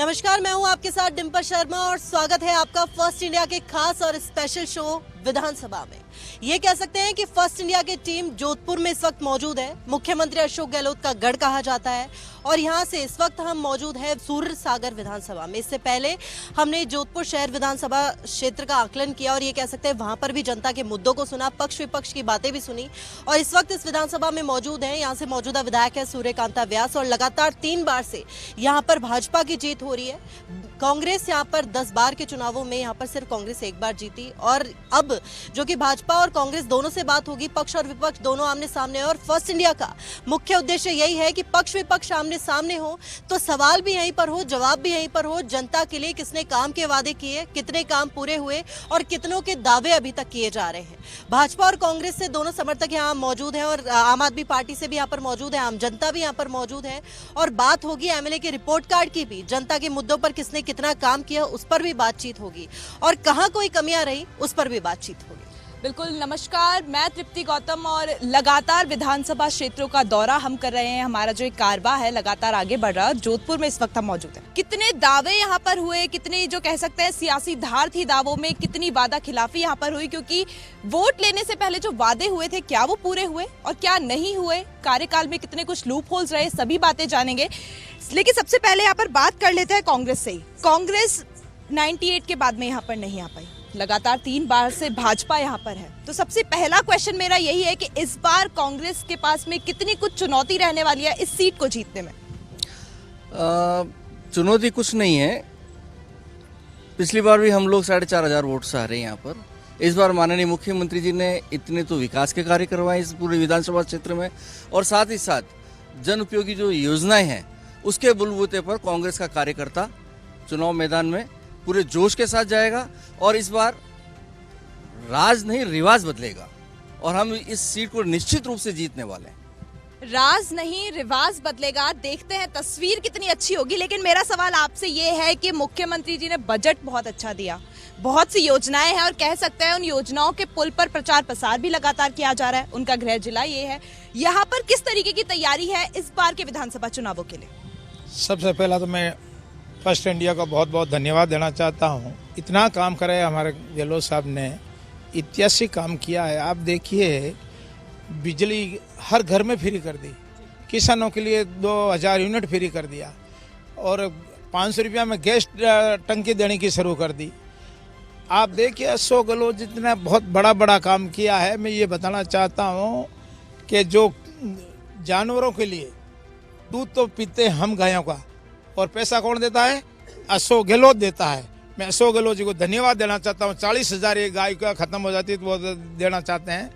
नमस्कार, मैं हूं आपके साथ डिम्पल शर्मा और स्वागत है आपका फर्स्ट इंडिया के खास और स्पेशल शो विधानसभा में। ये कह सकते हैं कि फर्स्ट इंडिया की टीम जोधपुर में इस वक्त मौजूद है। मुख्यमंत्री अशोक गहलोत का गढ़ कहा जाता है और यहाँ से इस वक्त हम मौजूद है सूरसागर विधानसभा में। इससे पहले हमने जोधपुर शहर विधानसभा क्षेत्र का आकलन किया और ये कह सकते हैं वहां पर भी जनता के मुद्दों को सुना, पक्ष विपक्ष की बातें भी सुनी और इस वक्त इस विधानसभा में मौजूद है। यहाँ से मौजूदा विधायक है सूर्यकांता व्यास और लगातार 3 बार से यहाँ पर भाजपा की जीत हो रही है। कांग्रेस यहाँ पर 10 बार के चुनावों में यहाँ पर सिर्फ कांग्रेस 1 बार जीती और अब जो कि भाजपा और कांग्रेस दोनों से बात होगी, पक्ष और विपक्ष दोनों आमने सामने। और फर्स्ट इंडिया का मुख्य उद्देश्य यही है कि पक्ष विपक्ष आमने सामने हो तो सवाल भी यहीं पर हो, जवाब भी यहीं पर हो। जनता के लिए किसने काम के वादे किए, कितने काम पूरे हुए और कितनों के दावे अभी तक किए जा रहे हैं। भाजपा और कांग्रेस से दोनों समर्थक यहाँ मौजूद हैं और आम आदमी पार्टी से भी यहाँ पर मौजूद है, आम जनता भी यहाँ पर मौजूद है और बात होगी एमएलए के रिपोर्ट कार्ड की भी। जनता के मुद्दों पर किसने कितना काम किया उस पर भी बातचीत होगी और कहां कोई कमियां रही उस पर भी बातचीत होगी। बिल्कुल, नमस्कार, मैं तृप्ति गौतम और लगातार विधानसभा क्षेत्रों का दौरा हम कर रहे हैं। हमारा जो एक कारवा है लगातार आगे बढ़ रहा है। जोधपुर में इस वक्त हम मौजूद हैं। कितने दावे यहाँ पर हुए, कितने जो कह सकते हैं सियासी धार थी दावों में, कितनी वादा खिलाफी यहाँ पर हुई, क्योंकि वोट लेने से पहले जो वादे हुए थे क्या वो पूरे हुए और क्या नहीं हुए, कार्यकाल में कितने कुछ लूप होल्स रहे, सभी बातें जानेंगे। लेकिन सबसे पहले यहाँ पर बात कर लेते हैं कांग्रेस से ही। कांग्रेस 98 के बाद में यहाँ पर नहीं आ पाई, लगातार 3 बार से भाजपा यहाँ पर है। तो सबसे पहला क्वेश्चन मेरा यही है कि इस बार कांग्रेस के पास में कितनी कुछ चुनौती रहने वाली है इस सीट को जीतने में? चुनौती कुछ नहीं है। पिछली बार भी हम लोग 4,500 वोट से हारे यहाँ पर। इस बार माननीय मुख्यमंत्री जी ने इतने तो विकास के कार्य करवाए इस पूरे विधानसभा क्षेत्र में और साथ ही साथ जन उपयोगी जो योजनाएं हैं उसके बलबूते पर कांग्रेस का कार्यकर्ता चुनाव मैदान में पूरे जोश के साथ जाएगा और इस बार राज नहीं रिवाज बदलेगा और हम इस सीट को निश्चित रूप से जीतने वाले हैं। राज नहीं रिवाज बदलेगा, देखते हैं तस्वीर कितनी अच्छी होगी। लेकिन मेरा सवाल आपसे ये है कि मुख्यमंत्री जी ने बजट बहुत अच्छा दिया, बहुत सी योजनाएं हैं और कह सकते हैं उन योजनाओं के पुल पर प्रचार प्रसार भी लगातार किया जा रहा है। उनका गृह जिला ये है। यहाँ पर किस तरीके की तैयारी है इस बार के विधानसभा चुनावों के लिए? सबसे पहला तो मैं फर्स्ट इंडिया का बहुत बहुत धन्यवाद देना चाहता हूँ। इतना काम करे हमारे गहलोत साहब ने, ऐतिहासिक काम किया है। आप देखिए, बिजली हर घर में फ्री कर दी, किसानों के लिए 2000 यूनिट फ्री कर दिया और 500 रुपया में गैस टंकी देने की शुरू कर दी। आप देखिए अशोक गहलोत जितना बहुत बड़ा बड़ा काम किया है। मैं ये बताना चाहता हूँ कि जो जानवरों के लिए दूध तो पीते हम गायों का और पैसा कौन देता है? अशोक गहलोत देता है। मैं अशोक गहलोत जी को धन्यवाद देना चाहता हूँ। 40,000 एक गाय का खत्म हो जाती है तो वो देना चाहते हैं।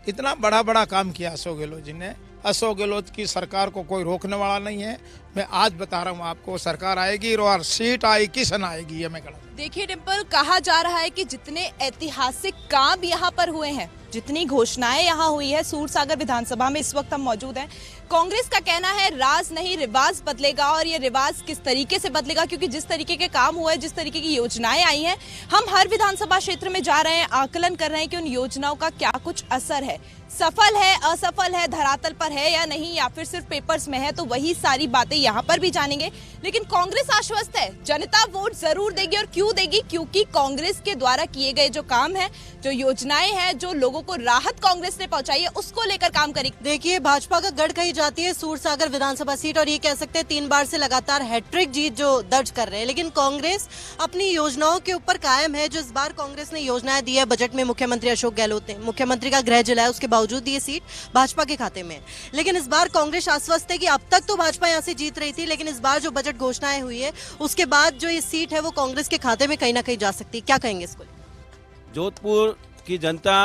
इतना बड़ा बड़ा काम किया अशोक गहलोत जी ने। अशोक गहलोत की सरकार को कोई रोकने वाला नहीं है। मैं आज बता रहा हूँ आपको, सरकार आएगी और सीट आएगी, किसन आएगी, ये मैं कहना। देखिए डिम्पल, कहा जा रहा है कि जितने ऐतिहासिक काम यहाँ पर हुए हैं, जितनी घोषणाएं यहाँ हुई है सूरसागर विधानसभा में इस वक्त हम मौजूद हैं, कांग्रेस का कहना है राज नहीं रिवाज बदलेगा। और ये रिवाज किस तरीके से बदलेगा, क्योंकि जिस तरीके के काम हुए, जिस तरीके की योजनाएं आई हैं, हम हर विधानसभा क्षेत्र में जा रहे हैं, आकलन कर रहे हैं कि उन योजनाओं का क्या कुछ असर है, सफल है, असफल है, धरातल पर है या नहीं, या फिर सिर्फ पेपर्स में है। तो वही सारी बातें यहाँ पर भी जानेंगे। लेकिन कांग्रेस आश्वस्त है, जनता वोट जरूर देगी। और क्यों देगी? क्योंकि कांग्रेस के द्वारा किए गए जो काम है, जो योजनाएं हैं, जो लोगों को राहत कांग्रेस ने पहुंचाई है, उसको लेकर काम करेगी। देखिए, भाजपा का गढ़ कही जाती है सूरसागर विधानसभा सीट और ये कह सकते हैं 3 बार से लगातार हैट्रिक जीत जो दर्ज कर रहे हैं। लेकिन कांग्रेस अपनी योजनाओं के ऊपर कायम है। जो इस बार कांग्रेस ने योजनाएं दी है बजट में, मुख्यमंत्री अशोक गहलोत ने, मुख्यमंत्री का गृह जिला है, उसके बावजूद ये सीट भाजपा के खाते में। लेकिन इस बार कांग्रेस आश्वस्त है कि अब तक तो भाजपा यहाँ से जीत रही थी, लेकिन इस बार जो बजट घोषणाएं हुई है उसके बाद जो ये सीट है वो कांग्रेस के खाते में कहीं ना कहीं जा सकती है। क्या कहेंगे इसको? जोधपुर की जनता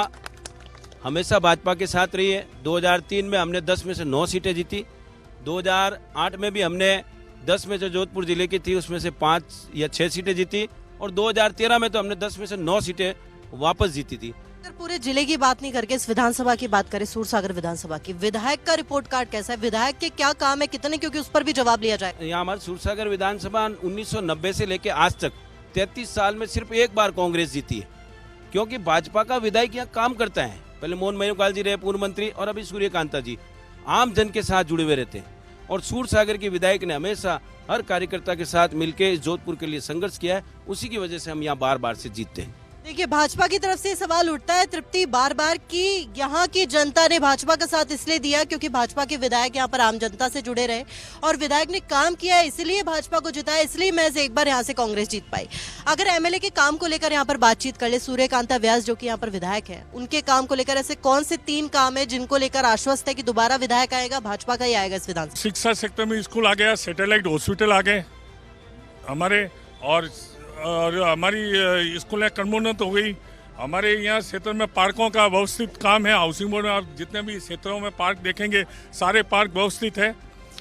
हमेशा भाजपा के साथ रही है। 2003 में हमने 10 में से 9 सीटें जीती। 2008 में भी हमने 10 में से जोधपुर जिले की थी उसमें से 5 या 6 सीटें जीती और 2013 में तो हमने 10 में से 9 सीटें वापस जीती थी। अगर पूरे जिले की बात नहीं करके इस विधानसभा की बात करें, सूरसागर विधानसभा की, विधायक का रिपोर्ट कार्ड कैसा है? विधायक के क्या काम है, कितने, क्योंकि उस पर भी जवाब लिया जाए। यहाँ हमारे सूरसागर विधानसभा 1990 से लेकर आज तक 33 साल में सिर्फ 1 बार कांग्रेस जीती है, क्योंकि भाजपा का विधायक यहाँ काम करता है। पहले मोहन मयूकाल जी रहे पूर्व मंत्री और अभी सूर्यकांता जी आम जन के साथ जुड़े हुए रहते हैं। और सूरसागर के विधायक ने हमेशा हर कार्यकर्ता के साथ मिलकर जोधपुर के लिए संघर्ष किया है, उसी की वजह से हम यहाँ बार बार से जीतते हैं। देखिए, भाजपा की तरफ से सवाल उठता है तृप्ति बार बार कि यहाँ की जनता ने भाजपा का साथ इसलिए दिया क्योंकि भाजपा के विधायक यहाँ पर आम जनता से जुड़े रहे और विधायक ने काम किया है, इसलिए भाजपा को जिताया, इसलिए महज एक बार यहाँ से कांग्रेस जीत पाई। अगर एमएलए के काम को लेकर यहाँ पर बातचीत कर ले, सूर्यकांता व्यास जो कि यहाँ पर विधायक है, उनके काम को लेकर ऐसे कौन से 3 काम है जिनको लेकर आश्वस्त है कि दोबारा विधायक आएगा, भाजपा का ही आएगा इस विधानसभा? शिक्षा सेक्टर में स्कूल आ गया, सैटेलाइट हॉस्पिटल आ गए हमारे, और हमारी स्कूलें क्रमोन्नत हो गई। हमारे यहाँ क्षेत्र में पार्कों का व्यवस्थित काम है। हाउसिंग बोर्ड में आप जितने भी क्षेत्रों में पार्क देखेंगे, सारे पार्क व्यवस्थित है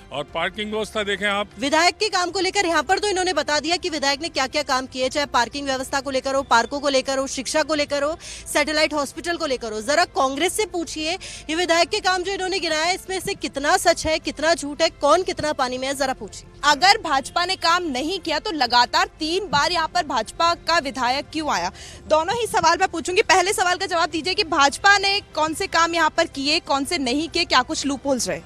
और पार्किंग व्यवस्था देखें आप। विधायक के काम को लेकर यहाँ पर तो इन्होंने बता दिया कि विधायक ने क्या क्या काम किए, चाहे पार्किंग व्यवस्था को लेकर हो, पार्कों को लेकर हो, शिक्षा को लेकर हो, सैटेलाइट हॉस्पिटल को लेकर हो। जरा कांग्रेस से पूछिए, ये विधायक के काम जो इन्होंने गिनाया, इसमें से कितना सच है, कितना झूठ है, कौन कितना पानी में है, जरा पूछिए। अगर भाजपा ने काम नहीं किया तो लगातार 3 बार यहाँ पर भाजपा का विधायक क्यों आया? दोनों ही सवाल मैं पूछूंगी। पहले सवाल का जवाब दीजिए कि भाजपा ने कौन से काम यहाँ पर किए, कौन से नहीं किए, क्या कुछ लूप होल्स रहे?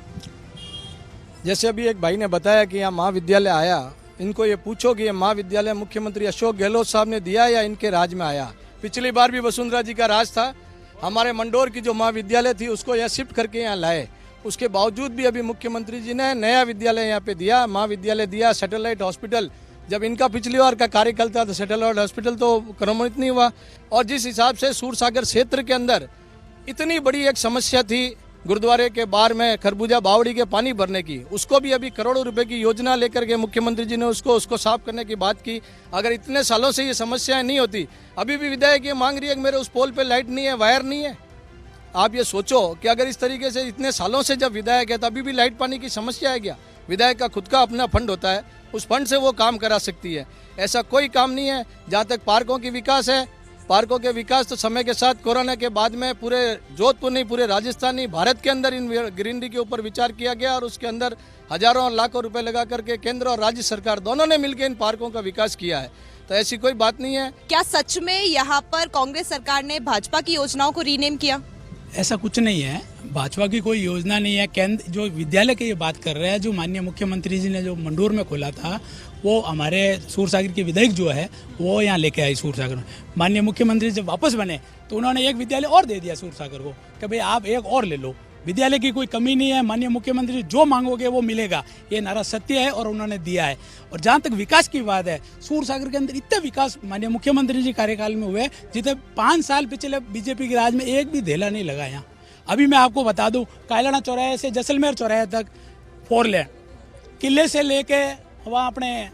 जैसे अभी एक भाई ने बताया कि यहाँ महाविद्यालय आया, इनको ये पूछो कि ये महाविद्यालय मुख्यमंत्री अशोक गहलोत साहब ने दिया या इनके राज में आया। पिछली बार भी वसुंधरा जी का राज था, हमारे मंडोर की जो महाविद्यालय थी उसको यहाँ शिफ्ट करके यहाँ लाए, उसके बावजूद भी अभी मुख्यमंत्री जी ने नया विद्यालय यहाँ पे दिया, महाविद्यालय दिया, सैटेलाइट हॉस्पिटल। जब इनका पिछली बार का कार्यकाल था तो सैटेलाइट हॉस्पिटल तो क्रमोन्नत नहीं हुआ। और जिस हिसाब से सूरसागर क्षेत्र के अंदर इतनी बड़ी एक समस्या थी गुरुद्वारे के बाहर में खरबूजा बावड़ी के पानी भरने की, उसको भी अभी करोड़ों रुपए की योजना लेकर के मुख्यमंत्री जी ने उसको साफ करने की बात की। अगर इतने सालों से ये समस्याएं नहीं होती, अभी भी विधायक ये मांग रही है कि मेरे उस पोल पे लाइट नहीं है, वायर नहीं है। आप ये सोचो कि अगर इस तरीके से इतने सालों से जब विधायक है तो अभी भी लाइट पानी की समस्या है क्या? विधायक का खुद का अपना फंड होता है, उस फंड से वो काम करा सकती है। ऐसा कोई काम नहीं है। जहाँ तक पार्कों की विकास है, पार्कों के विकास तो समय के साथ कोरोना के बाद में पूरे जोधपुर नहीं, पूरे राजस्थान नहीं, भारत के अंदर इन ग्रीनरी के ऊपर विचार किया गया और उसके अंदर हजारों और लाखों रुपए लगा करके केंद्र और राज्य सरकार दोनों ने मिलकर इन पार्कों का विकास किया है। तो ऐसी कोई बात नहीं है। क्या सच में यहाँ पर कांग्रेस सरकार ने भाजपा की योजनाओं को रीनेम किया? ऐसा कुछ नहीं है, भाजपा की कोई योजना नहीं है। केंद्र जो विद्यालय की ये बात कर रहे हैं, जो माननीय मुख्यमंत्री जी ने जो मंडोर में खोला था, वो हमारे सूरसागर के विधायक जो है वो यहाँ लेके आई सूरसागर में। माननीय मुख्यमंत्री जब वापस बने तो उन्होंने एक विद्यालय और दे दिया सूरसागर को कि भाई आप एक और ले लो। विद्यालय की कोई कमी नहीं है, माननीय मुख्यमंत्री जो मांगोगे वो मिलेगा, ये नारा सत्य है और उन्होंने दिया है। और जहाँ तक विकास की बात है, सूरसागर के अंदर इतने विकास माननीय मुख्यमंत्री जी कार्यकाल में हुए जितने 5 साल पिछले बीजेपी के राज में एक भी धेला नहीं लगा यहाँ। अभी मैं आपको बता दूं, कायलाना चौराहे से जैसलमेर चौराहे तक 4 लेन, किले से लेके वहाँ अपने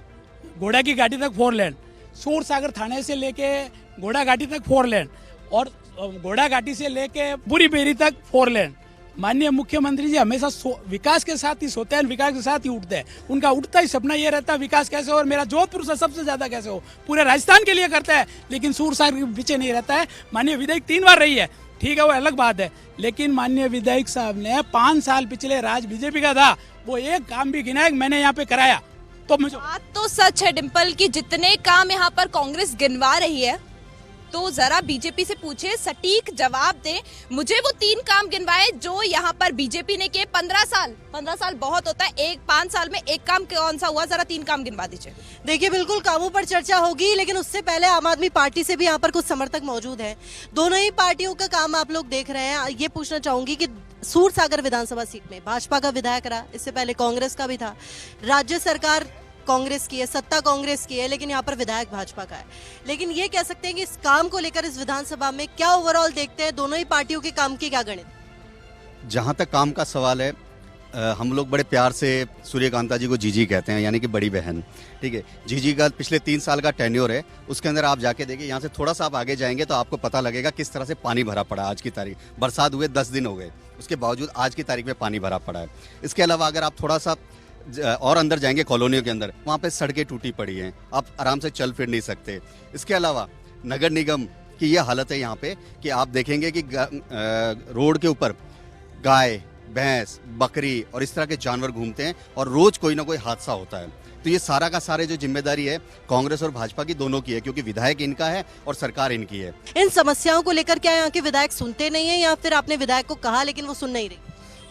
घोड़ा की घाटी तक 4 लेन, सूरसागर थाने से लेके घोड़ा घाटी तक 4 लेन और घोड़ा घाटी से लेके बुरी बेरी तक 4 लेन। माननीय मुख्यमंत्री जी हमेशा विकास के साथ ही सोते हैं, विकास के साथ ही उठते हैं। उनका उठता ही सपना ये रहता है विकास कैसे हो और मेरा जोधपुर से सबसे ज्यादा कैसे हो। पूरे राजस्थान के लिए करता है, लेकिन सूरसागर के पीछे नहीं रहता है। माननीय विधायक 3 बार रही है, ठीक है, वो अलग बात है, लेकिन माननीय विधायक साहब ने 5 साल पिछले राज बीजेपी का था, वो एक काम भी गिनाया मैंने यहाँ पे कराया। तो मुझे बात तो सच है डिम्पल कि जितने काम यहाँ पर कांग्रेस गिनवा रही है, तो जरा बीजेपी से पूछे, सटीक जवाब दे। मुझे वो 3 काम गिनवाए जो यहाँ पर बीजेपी ने किए। 15 साल बहुत होता है, 5 साल में एक काम कौन सा हुआ? जरा 3 काम गिनवा दीजिए। देखिए, बिल्कुल कामों पर चर्चा होगी, लेकिन उससे पहले आम आदमी पार्टी से भी यहाँ पर कुछ समर्थक मौजूद हैं। दोनों ही पार्टियों का काम आप लोग देख रहे हैं। ये पूछना चाहूंगी कि सूरसागर विधानसभा सीट में भाजपा का विधायक रहा, इससे पहले कांग्रेस का भी था, राज्य सरकार कांग्रेस की है, सत्ता कांग्रेस की है, लेकिन यहाँ पर विधायक भाजपा का है। लेकिन ये कह सकते हैं कि इस काम को लेकर इस विधानसभा में क्या ओवरऑल देखते हैं, दोनों ही पार्टियों के काम की क्या गणित? जहाँ तक काम का सवाल है, हम लोग बड़े प्यार से सूर्यकांता जी को जीजी कहते हैं, यानी कि बड़ी बहन, ठीक है। जीजी का पिछले 3 साल का टेन्योर है, उसके अंदर आप जाके देखिए, यहाँ से थोड़ा सा आप आगे जाएंगे तो आपको पता लगेगा किस तरह से पानी भरा पड़ा है। आज की तारीख, बरसात हुए 10 दिन हो गए, उसके बावजूद आज की तारीख में पानी भरा पड़ा है। इसके अलावा अगर आप थोड़ा सा और अंदर जाएंगे कॉलोनियों के अंदर, वहाँ पे सड़कें टूटी पड़ी हैं, आप आराम से चल फिर नहीं सकते। इसके अलावा नगर निगम की ये हालत है यहाँ पे कि आप देखेंगे कि रोड के ऊपर गाय, भैंस, बकरी और इस तरह के जानवर घूमते हैं और रोज कोई ना कोई हादसा होता है। तो ये सारा का सारे जो जिम्मेदारी है कांग्रेस और भाजपा की दोनों की है, क्योंकि विधायक इनका है और सरकार इनकी है। इन समस्याओं को लेकर क्या यहाँ के विधायक सुनते नहीं है, या फिर आपने विधायक को कहा लेकिन वो सुन नहीं रही?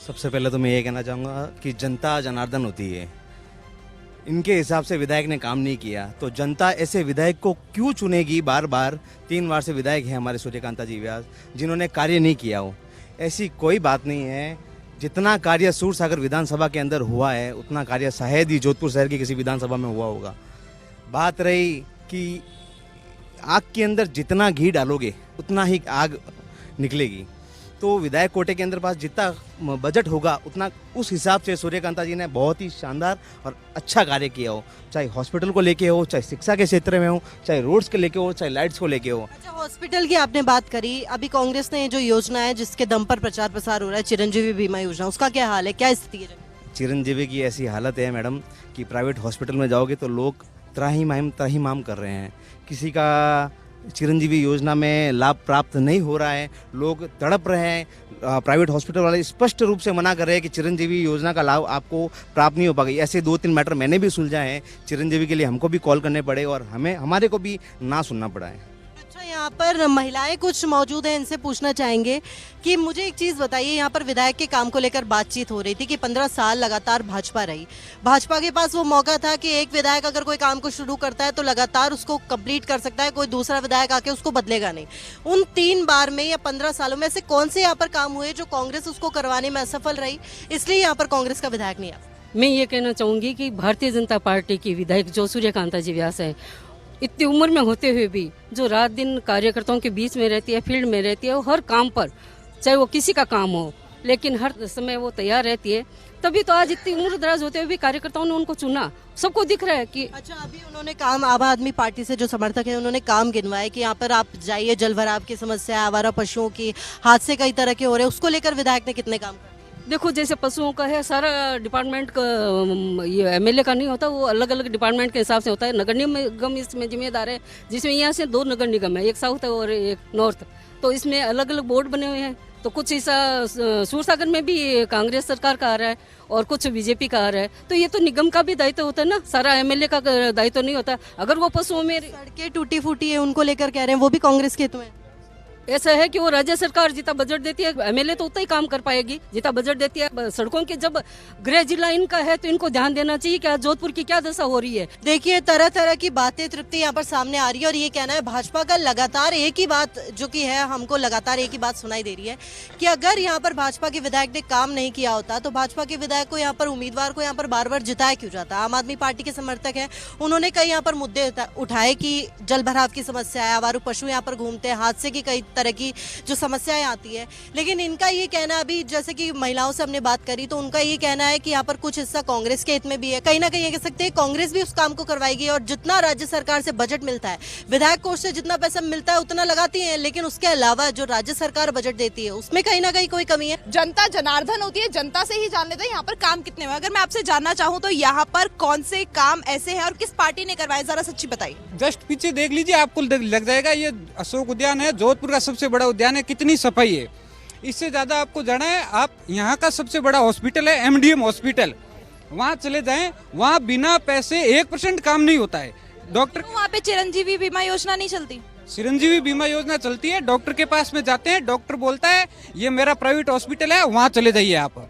सबसे पहले तो मैं ये कहना चाहूँगा कि जनता जनार्दन होती है। इनके हिसाब से विधायक ने काम नहीं किया तो जनता ऐसे विधायक को क्यों चुनेगी बार बार। 3 बार से विधायक है हमारे सूर्यकांता जी व्यास, जिन्होंने कार्य नहीं किया हो। ऐसी कोई बात नहीं है। जितना कार्य सूरसागर विधानसभा के अंदर हुआ है उतना कार्य शायद ही जोधपुर शहर की किसी विधानसभा में हुआ होगा। बात रही कि आग के अंदर जितना घी डालोगे उतना ही आग निकलेगी, तो विधायक कोटे के अंदर पास जितना बजट होगा उतना उस हिसाब से सूर्यकांता जी ने बहुत ही शानदार और अच्छा कार्य किया हो, चाहे हॉस्पिटल को लेके हो, चाहे शिक्षा के क्षेत्र में हो, चाहे रोड्स के लेके हो, चाहे लाइट्स को लेके हो। अच्छा, हॉस्पिटल की आपने बात करी, अभी कांग्रेस ने जो योजना है जिसके दम पर प्रचार प्रसार हो रहा है, चिरंजीवी बीमा योजना, उसका क्या हाल है, क्या स्थिति है? चिरंजीवी की ऐसी हालत है मैडम कि प्राइवेट हॉस्पिटल में जाओगे तो लोग त्राहिमाम कर रहे हैं। किसी का चिरंजीवी योजना में लाभ प्राप्त नहीं हो रहा है, लोग तड़प रहे हैं। प्राइवेट हॉस्पिटल वाले स्पष्ट रूप से मना कर रहे हैं कि चिरंजीवी योजना का लाभ आपको प्राप्त नहीं हो पाएगा। ऐसे 2-3 मैटर मैंने भी सुलझाए हैं। चिरंजीवी के लिए हमको भी कॉल करने पड़े और हमारे को भी ना सुनना पड़ा है। अच्छा, यहाँ पर महिलाएं कुछ मौजूद हैं, इनसे पूछना चाहेंगे कि मुझे एक चीज़ बताइए, यहाँ पर विधायक के काम को लेकर बातचीत हो रही थी कि 15 साल लगातार भाजपा रही, भाजपा के पास वो मौका था कि एक विधायक अगर कोई काम को शुरू करता है तो लगातार उसको कंप्लीट कर सकता है, कोई दूसरा विधायक आके उसको बदलेगा नहीं। उन 3 बार में या 15 सालों में से कौन से यहाँ पर काम हुए जो कांग्रेस उसको करवाने में असफल रही, इसलिए यहाँ पर कांग्रेस का विधायक नहीं आया? मैं ये कहना चाहूँगी कि भारतीय जनता पार्टी की विधायक जो सूर्यकांता जी व्यास है, इतनी उम्र में होते हुए भी जो रात दिन कार्यकर्ताओं के बीच में रहती है, फील्ड में रहती है, वो हर काम पर, चाहे वो किसी का काम हो, लेकिन हर समय वो तैयार रहती है। तभी तो आज इतनी उम्र दराज होते हुए भी कार्यकर्ताओं ने उनको चुना। सबको दिख रहा है कि अच्छा, अभी उन्होंने काम, आम आदमी पार्टी से जो समर्थक है उन्होंने काम गिनवाए कि यहाँ पर आप जाइए, जल भराव की समस्या, आवारा पशुओं की हादसे कई तरह के हो रहे हैं, उसको लेकर विधायक ने कितने काम किए? देखो, जैसे पशुओं का है, सारा डिपार्टमेंट का, ये एमएलए का नहीं होता, वो अलग अलग डिपार्टमेंट के हिसाब से होता है। नगर निगम इसमें जिम्मेदार है, जिसमें यहाँ से 2 नगर निगम है, एक साउथ है और एक नॉर्थ, तो इसमें अलग अलग बोर्ड बने हुए हैं। तो कुछ हिस्सा सूरसागर में भी कांग्रेस सरकार का आ रहा है और कुछ बीजेपी का आ रहा है, तो ये तो निगम का भी दायित्व होता है ना, सारा एमएलए का दायित्व नहीं होता। अगर वो पशुओं में सड़कें टूटी फूटी है उनको लेकर कह रहे हैं, वो भी कांग्रेस के हित में? ऐसा है कि वो राज्य सरकार जितना बजट देती है, एमएलए तो उतना ही काम कर पाएगी जितना बजट देती है। सड़कों के जब गृह जिला इनका है तो इनको ध्यान देना चाहिए कि आज जोधपुर की क्या दशा हो रही है। देखिए, तरह तरह की बातें तृप्ति यहाँ पर सामने आ रही है और ये कहना है भाजपा का लगातार एक ही बात, जो कि है, हमको लगातार एक ही बात सुनाई दे रही है कि अगर यहाँ पर भाजपा के विधायक ने काम नहीं किया होता तो भाजपा के विधायक को, यहाँ पर उम्मीदवार को यहाँ पर बार बार जिताया क्यों जाता। आम आदमी पार्टी के समर्थक है, उन्होंने कई यहाँ पर मुद्दे उठाए कि जल भराव की समस्या है, आवारू पशु यहाँ पर घूमते हैं, हादसे की कई तरह की जो समस्याएं आती है। लेकिन इनका ये कहना, अभी जैसे कि महिलाओं से हमने बात करी तो उनका ये कहना है कि यहाँ पर कुछ हिस्सा कांग्रेस के हित में भी है। कहीं ना कहीं ये कह सकते हैं कांग्रेस भी उस काम को करवाएगी और जितना राज्य सरकार से बजट मिलता है, विधायक कोष से जितना पैसा मिलता है उतना लगाती है, लेकिन उसके अलावा जो राज्य सरकार बजट देती है उसमें कहीं ना कहीं कोई कमी है। जनता जनार्दन होती है, जनता से ही जान लेते हैं यहाँ पर काम कितने हुए। अगर मैं आपसे जानना चाहूँ तो यहाँ पर कौन से काम ऐसे हैं और किस पार्टी ने करवाए, जरा सच्ची बताइए। जस्ट पीछे देख लीजिए, आपको लग जाएगा ये अशोक उद्यान है, जोधपुर का सबसे बड़ा उद्यान है, कितनी सफाई है। इससे ज्यादा आपको जाना है, आप यहाँ का सबसे बड़ा हॉस्पिटल है एमडीएम हॉस्पिटल, वहाँ चले जाएं, वहाँ बिना पैसे 1% काम नहीं होता है। डॉक्टर, वहाँ पे चिरंजीवी बीमा योजना नहीं चलती? चिरंजीवी बीमा योजना चलती है। डॉक्टर के पास में जाते हैं, डॉक्टर बोलता है ये मेरा प्राइवेट हॉस्पिटल है, वहाँ चले जाइए आप।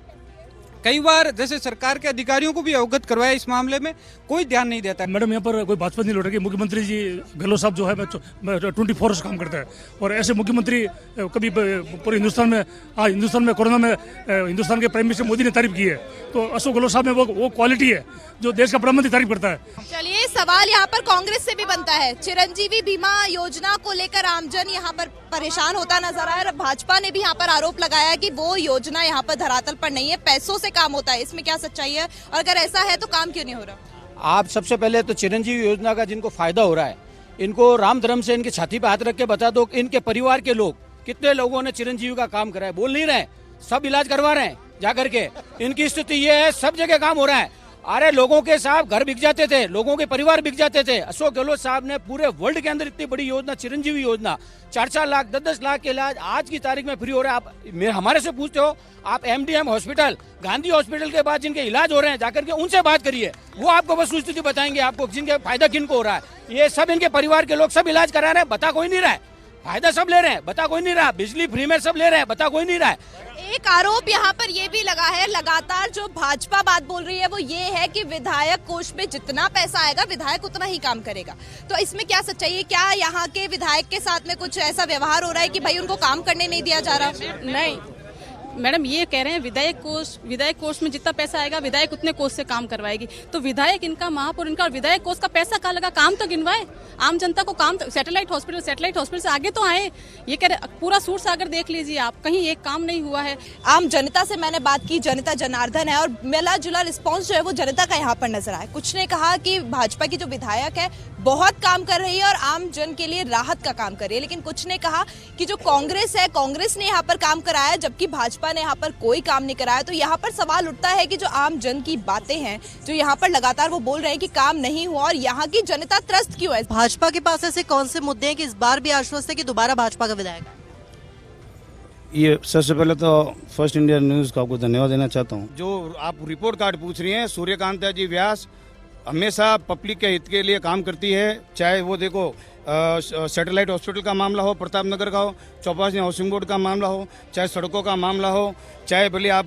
कई बार जैसे सरकार के अधिकारियों को भी अवगत करवाया, इस मामले में कोई ध्यान नहीं देता। मैडम, यहाँ पर कोई भाजपा नहीं लौट रही। मुख्यमंत्री जी गहलोत साहब जो है 24 आवर्स काम करता है और ऐसे मुख्यमंत्री कभी पूरे हिंदुस्तान में कोरोना में हिंदुस्तान के प्राइम मिनिस्टर मोदी ने तारीफ की है, तो अशोक गहलोत साहब में वो क्वालिटी है जो देश का प्रधानमंत्री तारीफ करता है। चलिए, सवाल यहाँ पर कांग्रेस से भी बनता है। चिरंजीवी बीमा योजना को लेकर आमजन यहाँ पर परेशान होता नजर आया। भाजपा ने भी यहाँ पर आरोप लगाया कि वो योजना यहाँ पर धरातल पर नहीं है, पैसों से काम होता है। इसमें क्या सच्चाई है और अगर ऐसा है तो काम क्यों नहीं हो रहा? आप सबसे पहले तो चिरंजीवी योजना का जिनको फायदा हो रहा है, इनको राम धर्म से इनके छाती पे हाथ रख के बता दो कि इनके परिवार के लोग कितने लोगों ने चिरंजीवी का काम करा है। बोल नहीं रहे, सब इलाज करवा रहे हैं जाकर के। इनकी स्थिति ये है, सब जगह काम हो रहा है। अरे लोगों के साहब घर बिक जाते थे, लोगों के परिवार बिक जाते थे। अशोक गहलोत साहब ने पूरे वर्ल्ड के अंदर इतनी बड़ी योजना, चिरंजीवी योजना, 4-4 लाख 10-10 लाख के इलाज आज की तारीख में फ्री हो रहा है। आप हमारे से पूछते हो, आप एमडीएम हॉस्पिटल, गांधी हॉस्पिटल के बाद जिनके इलाज हो रहे हैं जाकर के उनसे बात करिए, वो आपको बस स्थिति बताएंगे, आपको जिनके फायदा किनको हो रहा है। ये सब इनके परिवार के लोग सब इलाज करा रहे हैं, बता कोई नहीं रहा है। फायदा सब ले रहे हैं, बता कोई नहीं रहा। बिजली फ्री में सब ले रहे हैं, बता कोई नहीं रहा है। एक आरोप यहाँ पर ये भी लगा है, लगातार जो भाजपा बात बोल रही है वो ये है कि विधायक कोष में जितना पैसा आएगा विधायक उतना ही काम करेगा। तो इसमें क्या सच्चाई है? क्या यहाँ के विधायक के साथ में कुछ ऐसा व्यवहार हो रहा है कि भाई उनको काम करने नहीं दिया जा रहा? नहीं मैडम, ये कह रहे हैं विधायक कोष में जितना पैसा आएगा विधायक उतने कोष से काम करवाएगी। तो विधायक इनका महापौर इनका, विधायक कोष का पैसा कहाँ लगा? काम तो गिनवाए, आम जनता को काम। सैटेलाइट हॉस्पिटल से आगे तो आए। ये कह रहे पूरा सूरसागर देख लीजिए आप, कहीं एक काम नहीं हुआ है। आम जनता से मैंने बात की, जनता जनार्दन है और मिला जुला रिस्पॉन्स जो है वो जनता का यहाँ पर नजर आया। कुछ ने कहा कि भाजपा की जो विधायक है बहुत काम कर रही है और आम जन के लिए राहत का काम कर रही है, लेकिन कुछ ने कहा कि जो कांग्रेस है, कांग्रेस ने यहाँ पर काम कराया जबकि भाजपा ने यहाँ पर कोई काम नहीं कराया। तो यहाँ पर सवाल उठता है कि जो आम जन की बातें हैं, जो यहाँ पर लगातार वो बोल रहे हैं कि काम नहीं हुआ, और यहाँ की जनता त्रस्त क्यों है? भाजपा के पास ऐसे कौन से मुद्दे हैं कि इस बार भी आश्वस्त है कि दोबारा भाजपा का विधायक? ये सबसे पहले तो फर्स्ट इंडिया न्यूज़ को आपको धन्यवाद देना चाहता हूँ। जो आप रिपोर्ट कार्ड पूछ रही हैं, सूर्यकांता जी व्यास हमेशा पब्लिक के हित के लिए काम करती है। चाहे वो देखो सैटेलाइट हॉस्पिटल का मामला हो, प्रताप नगर का हो, चौपासी हाउसिंग बोर्ड का मामला हो, चाहे सड़कों का मामला हो, चाहे भले आप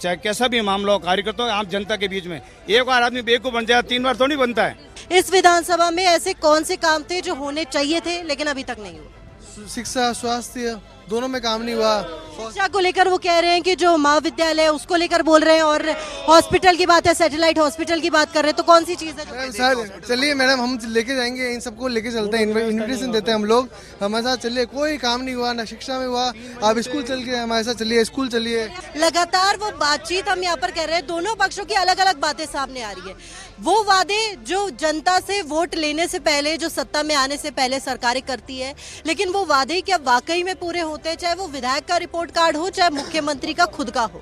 चाहे कैसा भी मामला हो, कार्यकर्ता आम जनता के बीच में एक बार आदमी बेवकूफ बन जाए, 3 बार थोड़ी बनता है। इस विधानसभा में ऐसे कौन से काम थे जो होने चाहिए थे लेकिन अभी तक नहीं हुए? शिक्षा, स्वास्थ्य दोनों में काम नहीं हुआ। शिक्षा को लेकर वो कह रहे हैं कि जो महाविद्यालय है उसको लेकर बोल रहे हैं, और हॉस्पिटल की बात है, सैटेलाइट हॉस्पिटल की बात कर रहे हैं। तो कौन सी चीज है? सर चलिए मैडम, हम लेके जाएंगे, इन सबको लेके चलते हैं, इन्विटेशन देते हैं हम लोग, हमारे साथ चलिए। कोई काम नहीं हुआ, ना शिक्षा में हुआ। आप स्कूल चल के हमारे साथ चलिए, स्कूल चलिए। लगातार वो बातचीत हम यहाँ पर कर रहे हैं, दोनों पक्षों की अलग अलग बातें सामने आ रही है। वो वादे जो जनता से वोट लेने से पहले, जो सत्ता में आने से पहले सरकारें करती है, लेकिन वो वादे क्या वाकई में पूरे होते हैं? चाहे वो विधायक का रिपोर्ट कार्ड हो, चाहे मुख्यमंत्री का खुद का हो।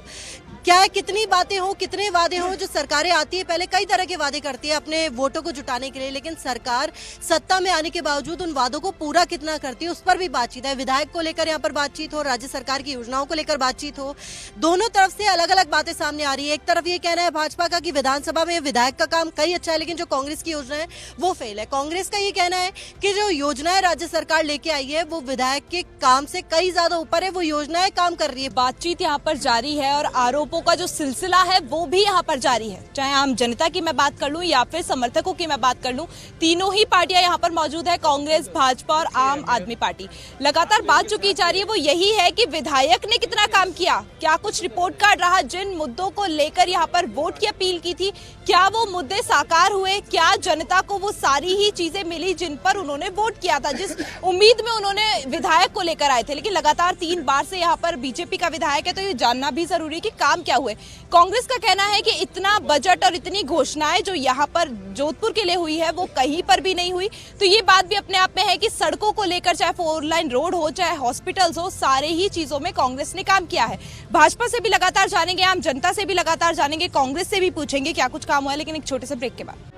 क्या है, कितनी बातें हो, कितने वादे हो, जो सरकारें आती है पहले कई तरह के वादे करती है अपने वोटों को जुटाने के लिए, लेकिन सरकार सत्ता में आने के बावजूद उन वादों को पूरा कितना करती है उस पर भी बातचीत है। विधायक को लेकर यहाँ पर बातचीत हो, राज्य सरकार की योजनाओं को लेकर बातचीत हो, दोनों तरफ से अलग अलग बातें सामने आ रही है। एक तरफ ये कहना है भाजपा का कि विधानसभा में विधायक का काम कई अच्छा है, लेकिन जो कांग्रेस की योजना है वो फेल है। कांग्रेस का ये कहना है कि जो योजनाएं राज्य सरकार लेके आई है वो विधायक के काम से कई ज्यादा ऊपर है, वो योजनाएं काम कर रही है। बातचीत यहाँ पर जारी है और आरोपों का जो सिलसिला है वो भी यहाँ पर जारी है। चाहे आम जनता की मैं बात कर लूं या फिर समर्थकों की मैं बात कर लूं, तीनों ही पार्टियां यहाँ पर मौजूद है, कांग्रेस, भाजपा और आम आदमी पार्टी। लगातार बात जो की जा रही है वो यही है कि विधायक ने कितना काम किया, क्या कुछ रिपोर्ट कार्ड रहा, जिन मुद्दों को लेकर यहाँ पर वोट की अपील की थी, क्या वो मुद्दे साकार हुए, क्या जनता को वो सारी ही चीजें मिली जिन पर उन्होंने वोट किया था, जिस उम्मीद में उन्होंने विधायक को लेकर आए थे। लेकिन लगातार 3 बार से यहाँ पर बीजेपी का विधायक है, तो ये जानना भी जरूरी कि काम क्या हुए। कांग्रेस का कहना है कि इतना बजट और इतनी घोषणाएं जो यहाँ पर जोधपुर के लिए हुई है वो कहीं पर भी नहीं हुई। तो ये बात भी अपने आप में है कि सड़कों को लेकर, चाहे 4 लाइन रोड हो, चाहे हॉस्पिटल्स हो, सारे ही चीजों में कांग्रेस ने काम किया है। भाजपा से भी लगातार जानेंगे, आम जनता से भी लगातार जानेंगे, कांग्रेस से भी पूछेंगे क्या कुछ काम हुआ है, लेकिन एक छोटे से ब्रेक के बाद।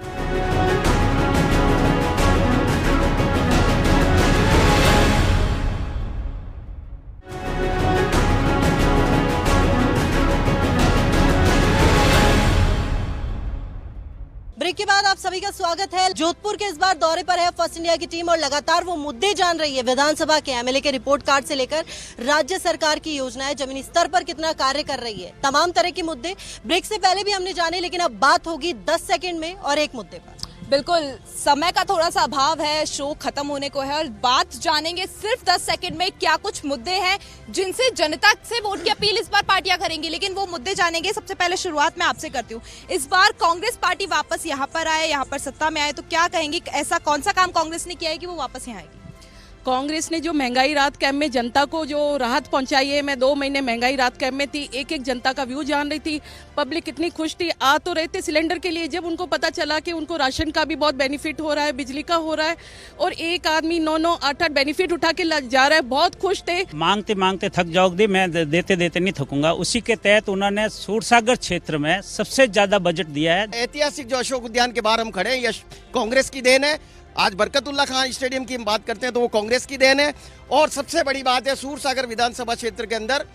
ब्रेक के बाद आप सभी का स्वागत है। जोधपुर के इस बार दौरे पर है फर्स्ट इंडिया की टीम और लगातार वो मुद्दे जान रही है, विधानसभा के एमएलए के रिपोर्ट कार्ड से लेकर राज्य सरकार की योजनाएं जमीनी स्तर पर कितना कार्य कर रही है, तमाम तरह के मुद्दे ब्रेक से पहले भी हमने जाने, लेकिन अब बात होगी 10 सेकंड में और एक मुद्दे पर। बिल्कुल, समय का थोड़ा सा अभाव है, शो खत्म होने को है और बात जानेंगे सिर्फ 10 सेकंड में क्या कुछ मुद्दे हैं जिनसे जनता से वोट की अपील इस बार पार्टियां करेंगी। लेकिन वो मुद्दे जानेंगे, सबसे पहले शुरुआत मैं आपसे करती हूँ। इस बार कांग्रेस पार्टी वापस यहाँ पर आए, यहाँ पर सत्ता में आए, तो क्या कहेंगी, ऐसा कौन सा काम कांग्रेस ने किया है कि वो वापस यहाँ आएगी? कांग्रेस ने जो महंगाई राहत कैंप में जनता को जो राहत पहुंचाई है, मैं 2 महीने महंगाई राहत कैंप में थी, एक एक जनता का व्यू जान रही थी, पब्लिक कितनी खुश थी। आ तो रहे थे सिलेंडर के लिए, जब उनको पता चला कि उनको राशन का भी बहुत बेनिफिट हो रहा है, बिजली का हो रहा है, और एक आदमी 9-9, 8-8 बेनिफिट उठा के जा रहा है, बहुत खुश थे। मांगते मांगते थक जाओगे, मैं देते देते नहीं थकूंगा। उसी के तहत उन्होंने सूरसागर क्षेत्र में सबसे ज्यादा बजट दिया है। ऐतिहासिक जो अशोक उद्यान के बाहर हम खड़े हैं, यह कांग्रेस की देन है। आज बरकतुल्ला खान स्टेडियम की हम बात करते हैं तो वो कांग्रेस की देन है। और सबसे बड़ी बात है, सूरसागर विधानसभा क्षेत्र के अंदर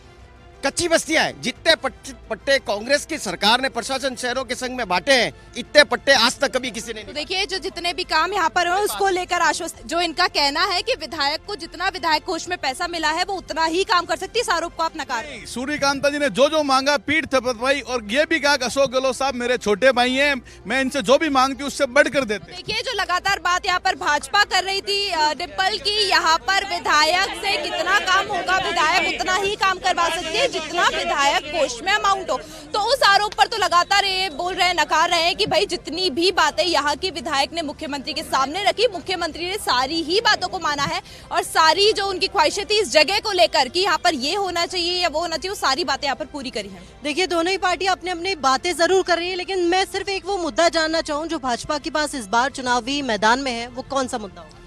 कच्ची बस्तियां हैं। जितने पट्टे कांग्रेस की सरकार ने प्रशासन शहरों के संग में बांटे हैं, इतने पट्टे आज तक कभी किसी ने नहीं। देखिए, जो जितने भी काम यहाँ पर हुए उसको लेकर आश्वस्त, जो इनका कहना है कि विधायक को जितना विधायक कोष में पैसा मिला है वो उतना ही काम कर सकती है, इस आरोप को आप नकार। सूर्यकांता जी ने जो मांगा पीठ थपथपाई और ये भी कहा कि अशोक गहलोत साहब मेरे छोटे भाई हैं, मैं इनसे जो भी मांगती हूँ उससे बढ़कर देते। देखिए, जो लगातार बात यहाँ पर भाजपा कर रही थी डिम्पल की, यहाँ पर विधायक से कितना काम होगा, विधायक उतना ही काम करवा सकती है जितना विधायक कोष में अमाउंट हो। तो उस आरोप पर तो लगातार ये बोल रहे हैं, नकार रहे हैं कि भाई जितनी भी बातें यहाँ की विधायक ने मुख्यमंत्री के सामने रखी, मुख्यमंत्री ने सारी ही बातों को माना है और सारी जो उनकी ख्वाहिशें थी इस जगह को लेकर कि यहाँ पर ये होना चाहिए या वो होना चाहिए, वो सारी बातें यहाँ पर पूरी करी हैं। देखिए, दोनों ही पार्टी अपने अपनी बातें जरूर कर रही है, लेकिन मैं सिर्फ एक वो मुद्दा जानना चाहूँ जो भाजपा के पास इस बार चुनावी मैदान में है, वो कौन सा मुद्दा होगा?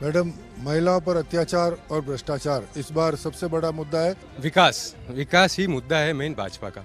मैडम, महिलाओं पर अत्याचार और भ्रष्टाचार इस बार सबसे बड़ा मुद्दा है। विकास ही मुद्दा है मेन भाजपा का।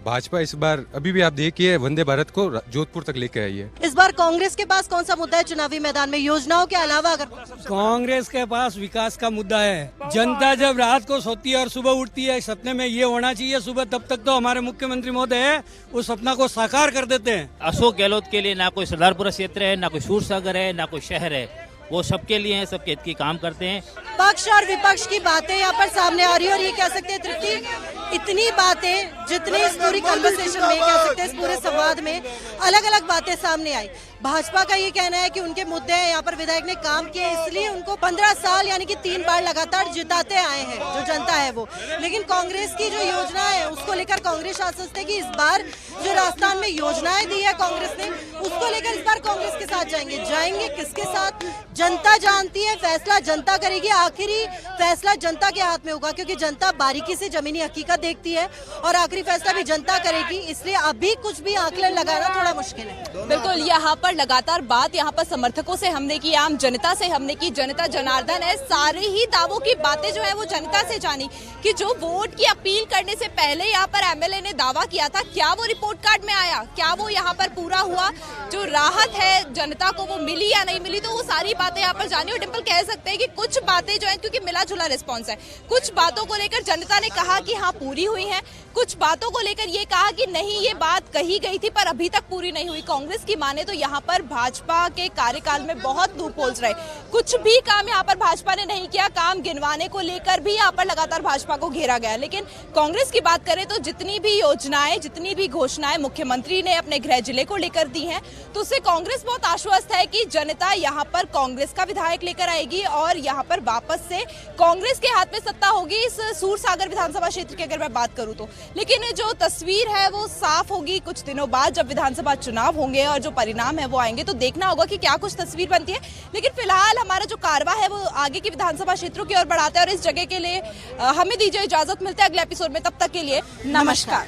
भाजपा इस बार अभी भी आप देखिए वंदे भारत को जोधपुर तक लेके आई है। इस बार कांग्रेस के पास कौन सा मुद्दा है चुनावी मैदान में, योजनाओं के अलावा? अगर कांग्रेस के पास विकास का मुद्दा है। जनता जब रात को सोती है और सुबह उठती है सपने में ये होना चाहिए सुबह, तब तक तो हमारे मुख्यमंत्री महोदय है उस सपना को साकार कर देते हैं। अशोक गहलोत के लिए ना कोई सरदारपुरा क्षेत्र है, ना कोई सूरसागर है, ना कोई शहर है, वो सबके लिए हैं, सबके हित की काम करते हैं। पक्ष और विपक्ष की बातें यहाँ पर सामने आ रही है और ये कह सकते हैं तृप्ति, इतनी बातें जितनी इस पूरी कन्वर्सेशन में, कह सकते हैं इस पूरे संवाद में अलग अलग बातें सामने आई। भाजपा का ये कहना है कि उनके मुद्दे हैं, यहाँ पर विधायक ने काम किए इसलिए उनको 15 साल यानी कि 3 बार लगातार जिताते आए हैं जो जनता है वो। लेकिन कांग्रेस की जो योजना है उसको लेकर कांग्रेस आश्वस्त है कि इस बार जो राजस्थान में योजनाएं दी है कांग्रेस ने, उसको लेकर इस बार कांग्रेस के साथ जाएंगे किसके साथ जनता जानती है, फैसला जनता करेगी। आखिरी फैसला जनता के हाथ में होगा क्योंकि जनता बारीकी से जमीनी हकीकत देखती है और आखिरी फैसला भी जनता करेगी, इसलिए अभी कुछ भी आकलन लगाना थोड़ा मुश्किल है। बिल्कुल, यहाँ पर लगातार बात यहाँ पर समर्थकों से हमने की, आम जनता से हमने की, जनता जनार्दन है, सारे ही दावों की बातें जो है वो जनता से जानी कि जो वोट की अपील करने से पहले यहाँ पर एमएलए ने दावा किया था, क्या वो रिपोर्ट कार्ड में आया, क्या वो यहाँ पर पूरा हुआ, जो राहत है जनता को वो मिली या नहीं मिली, तो वो सारी बातें यहाँ पर जानी। और डिम्पल कह सकते हैं कि कुछ बातें जो है, क्योंकि मिला जुला रिस्पॉन्स है, कुछ बातों को लेकर जनता ने कहा कि हाँ पूरी हुई है, कुछ बातों को लेकर ये कहा कि नहीं ये बात कही गई थी पर अभी तक पूरी नहीं हुई। कांग्रेस की माने तो यहाँ पर भाजपा के कार्यकाल में बहुत लूपहोल्स रहे, कुछ भी काम यहाँ पर भाजपा ने नहीं किया, काम गिनवाने को लेकर भी यहाँ पर लगातार भाजपा को घेरा गया। लेकिन कांग्रेस की बात करें तो जितनी भी योजनाएं, जितनी भी घोषणाएं मुख्यमंत्री ने अपने गृह जिले को लेकर दी हैं, तो उससे कांग्रेस बहुत आश्वस्त है कि जनता यहाँ पर कांग्रेस का विधायक लेकर आएगी और यहाँ पर वापस से कांग्रेस के हाथ में सत्ता होगी इस सूरसागर विधानसभा क्षेत्र की अगर मैं बात करूं तो। लेकिन जो तस्वीर है वो साफ होगी कुछ दिनों बाद जब विधानसभा चुनाव होंगे और जो परिणाम है वो आएंगे, तो देखना होगा कि क्या कुछ तस्वीर बनती है। लेकिन फिलहाल हमारा जो कारवा है वो आगे की विधानसभा क्षेत्रों की ओर बढ़ाता है और इस जगह के लिए हमें दीजिए इजाजत, मिलते हैं अगले एपिसोड में, तब तक के लिए नमस्कार।